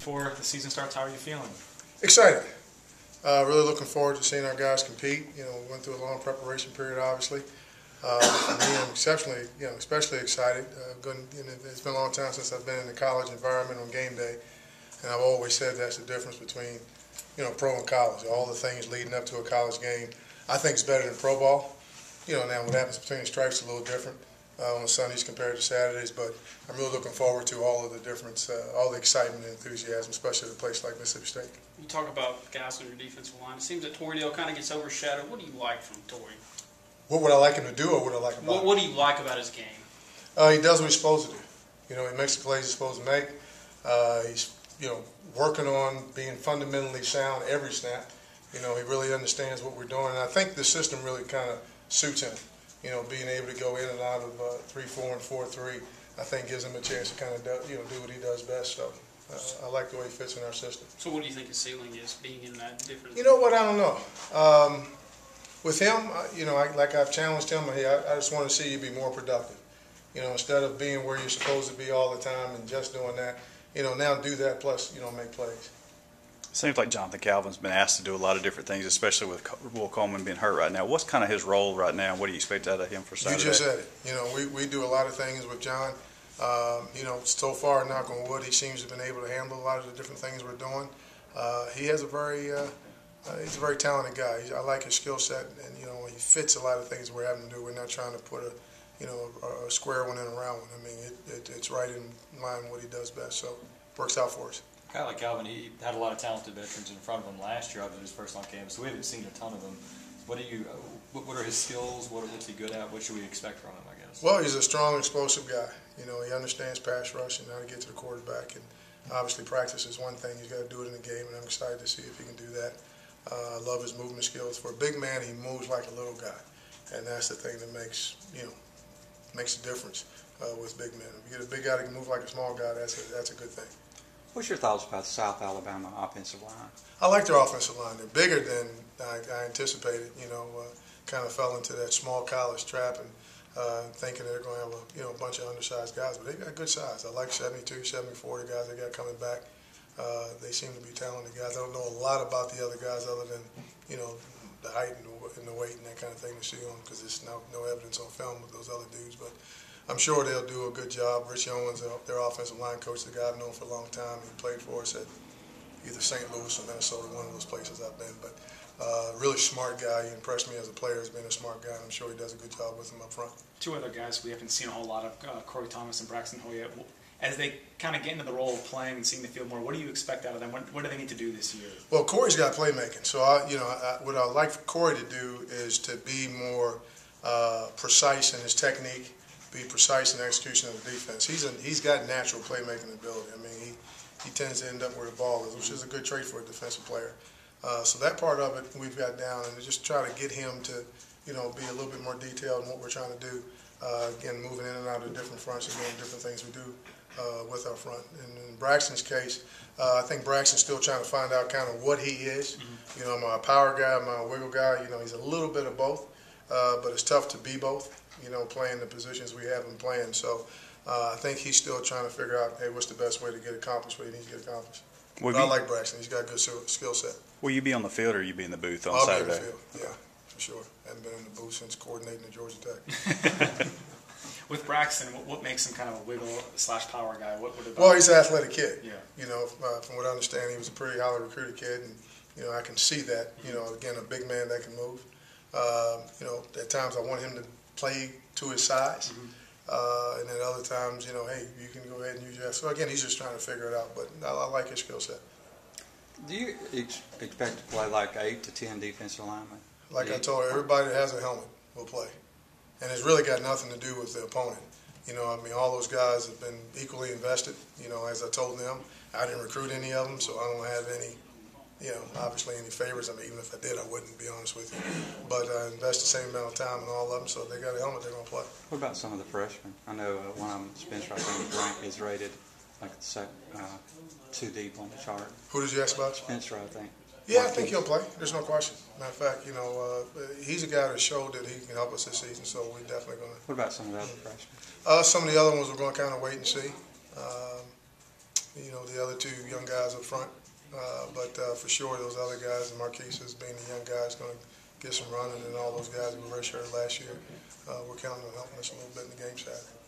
before the season starts. How are you feeling? Excited. Really looking forward to seeing our guys compete. We went through a long preparation period, obviously. For me, I'm exceptionally, especially excited. It's been a long time since I've been in the college environment on game day, and I've always said that's the difference between, pro and college. All the things leading up to a college game, I think it's better than pro ball. Now what happens between the stripes is a little different on Sundays compared to Saturdays, but I'm really looking forward to all of the difference, all the excitement and enthusiasm, especially at a place like Mississippi State. You talk about guys on your defensive line. It seems that Torrey Dale kind of gets overshadowed. What do you like from Torrey? What would I like him to do, or what I like about him? What do you like about his game? He does what he's supposed to do. He makes the plays he's supposed to make. He's working on being fundamentally sound every snap. He really understands what we're doing, and I think the system really kind of suits him. Being able to go in and out of 3-4 and 4-3, I think gives him a chance to kind of do what he does best. So I like the way he fits in our system. So what do you think his ceiling is, being in that different? You know what? I don't know. With him, like I've challenged him, I just want to see you be more productive. Instead of being where you're supposed to be all the time and just doing that, now do that plus, make plays. Seems like Jonathan Calvin's been asked to do a lot of different things, especially with Will Coleman being hurt right now. What's kind of his role right now? What do you expect out of him for Saturday? You just said it. We do a lot of things with John. So far, knock on wood, he seems to have been able to handle a lot of the different things we're doing. He has he's a very talented guy. I like his skill set, and he fits a lot of things we're having to do. We're not trying to put a square one in a round one. I mean, it's right in line with what he does best. So it works out for us. A guy like Calvin, he had a lot of talented veterans in front of him last year after his first on campus. So we haven't seen a ton of them. What are his skills? What's he good at? What should we expect from him, I guess? Well, he's a strong, explosive guy. He understands pass rush and how to get to the quarterback. And obviously, practice is one thing. He's got to do it in the game, and I'm excited to see if he can do that. I love his movement skills. For a big man, he moves like a little guy, and that's the thing that makes a difference with big men. If you get a big guy that can move like a small guy, that's a good thing. What's your thoughts about the South Alabama offensive line? I like their offensive line. They're bigger than I anticipated. Kind of fell into that small college trap and thinking they're going to have a bunch of undersized guys, but they got good size. I like 72, 74, the guys they got coming back. They seem to be talented guys. I don't know a lot about the other guys other than the height and the weight and that kind of thing to see on, because there's no evidence on film with those other dudes. But I'm sure they'll do a good job. Rich Owens, their offensive line coach, the guy I've known for a long time. He played for us at either St. Louis or Minnesota, one of those places I've been. But really smart guy. He impressed me as a player as being a smart guy, and I'm sure he does a good job with him up front. Two other guys we haven't seen a whole lot of, Corey Thomas and Braxton Hoyt. As they kind of get into the role of playing and seeing the field more, what do you expect out of them? What do they need to do this year? Well, Corey's got playmaking. So, what I'd like for Corey to do is to be more precise in his technique, be precise in the execution of the defense. He's got natural playmaking ability. I mean, he tends to end up where the ball is, which is a good trait for a defensive player. So that part of it we've got down, and just try to get him to, be a little bit more detailed in what we're trying to do. Again, moving in and out of different fronts and doing different things we do with our front. And in Braxton's case, I think Braxton's still trying to find out kind of what he is. Mm-hmm. Am I a power guy? Am I a wiggle guy? He's a little bit of both, but it's tough to be both, playing the positions we have him playing. So I think he's still trying to figure out, hey, what's the best way to get accomplished what he needs to get accomplished. But I like Braxton. He's got a good skill set. Will you be on the field or will you be in the booth on I'll Saturday? be in the field, yeah, for sure. I haven't been in the booth since coordinating at Georgia Tech. With Braxton, what makes him kind of a wiggle/power guy? What about? Well, he's an athletic kid. Yeah. From what I understand, he was a pretty highly recruited kid, and I can see that. Again, a big man that can move. At times I want him to play to his size, and then other times, hey, you can go ahead and use your. So again, he's just trying to figure it out. But I like his skill set. Do you expect to play like 8 to 10 defensive linemen? Like I told you, everybody that has a helmet will play. And it's really got nothing to do with the opponent. All those guys have been equally invested. As I told them, I didn't recruit any of them, so I don't have any, obviously any favors. Even if I did, I wouldn't, be honest with you. But I invest the same amount of time in all of them, so if they got a helmet, they're going to play. What about some of the freshmen? I know one of them, Spencer, I think is rated like too deep on the chart. Who did you ask about? Spencer, I think. Yeah, I think he'll play. There's no question. Matter of fact, he's a guy that showed that he can help us this season, so we're definitely going to. What about some of the other freshmen? Some of the other ones we're going to kind of wait and see. you know, the other two young guys up front. But for sure, those other guys, and Marquise as being the young guy, is going to get some running, and all those guys who were redshirted last year, we're counting on helping us a little bit in the game Saturday.